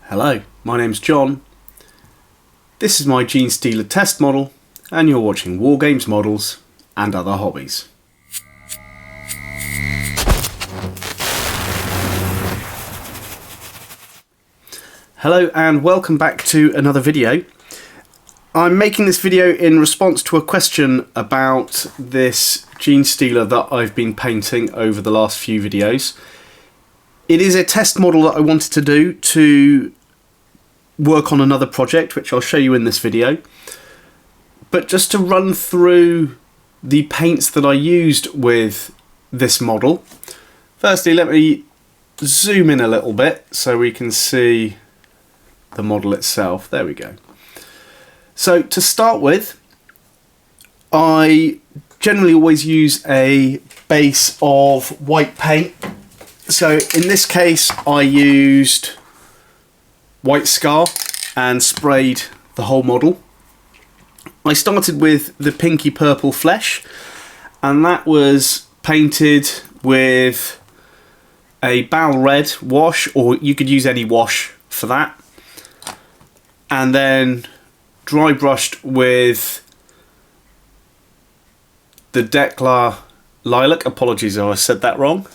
Hello, my name's John. This is my Genestealer test model, and you're watching Wargames Models and Other Hobbies. Hello and welcome back to another video. I'm making this video in response to a question about this Genestealer that I've been painting over the last few videos. It is a test model that I wanted to do to work on another project, which I'll show you in this video. But just to run through the paints that I used with this model. Firstly, let me zoom in a little bit so we can see the model itself. There we go. So to start with, I generally always use a base of white paint. So in this case I used white Scar and sprayed the whole model. I started with the pinky purple flesh, and that was painted with a Bal Red wash, or you could use any wash for that, and then dry brushed with the Declar Lilac. Apologies if I said that wrong.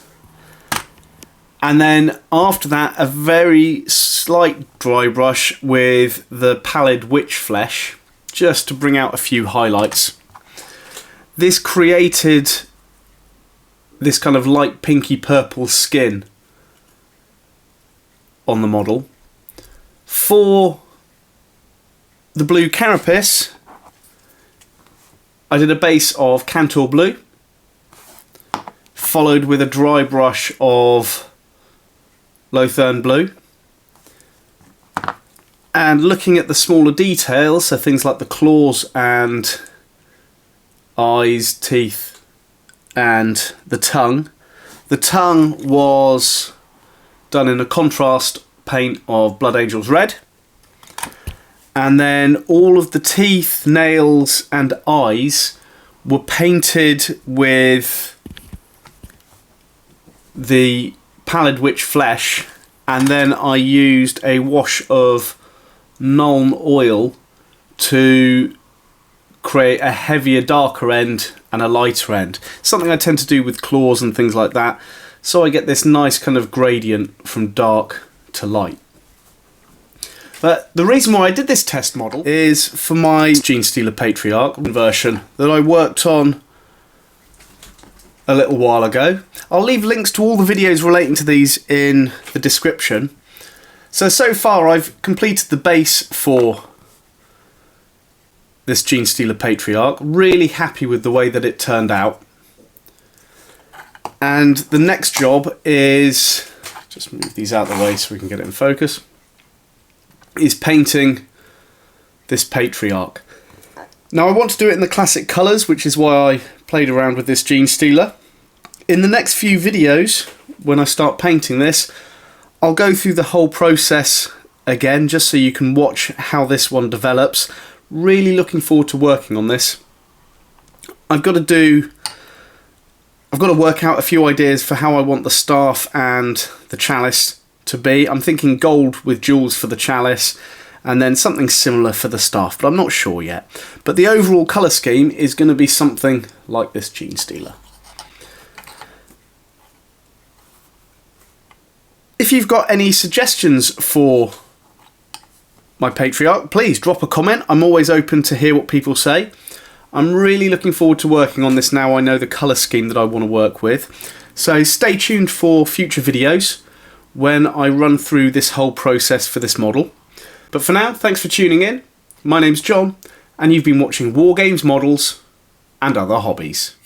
And then after that, a very slight dry brush with the Pallid Witch Flesh, just to bring out a few highlights. This created this kind of light pinky purple skin on the model. For the blue carapace, I did a base of Cantor Blue, followed with a dry brush of Lothern Blue, and looking at the smaller details, so things like the claws and eyes, teeth, and the tongue. The tongue was done in a contrast paint of Blood Angels Red, and then all of the teeth, nails and eyes were painted with the Pallid Witch Flesh, and then I used a wash of Nuln oil to create a heavier, darker end and a lighter end. Something I tend to do with claws and things like that, so I get this nice kind of gradient from dark to light. But the reason why I did this test model is for my Genestealer Patriarch version that I worked on a little while ago. I'll leave links to all the videos relating to these in the description. So far I've completed the base for this Genestealer Patriarch. Really happy with the way that it turned out. And the next job is, just move these out of the way so we can get it in focus, is painting this Patriarch. Now I want to do it in the classic colours, which is why I played around with this Genestealer. In the next few videos, when I start painting this, I'll go through the whole process again, just so you can watch how this one develops. Really looking forward to working on this. I've got to work out a few ideas for how I want the staff and the chalice to be. I'm thinking gold with jewels for the chalice, and then something similar for the staff, but I'm not sure yet. But the overall colour scheme is going to be something like this Genestealer. If you've got any suggestions for my Patriarch, please drop a comment. I'm always open to hear what people say. I'm really looking forward to working on this now I know the colour scheme that I want to work with. So stay tuned for future videos when I run through this whole process for this model. But for now, thanks for tuning in. My name's John, and you've been watching Wargames Models and Other Hobbies.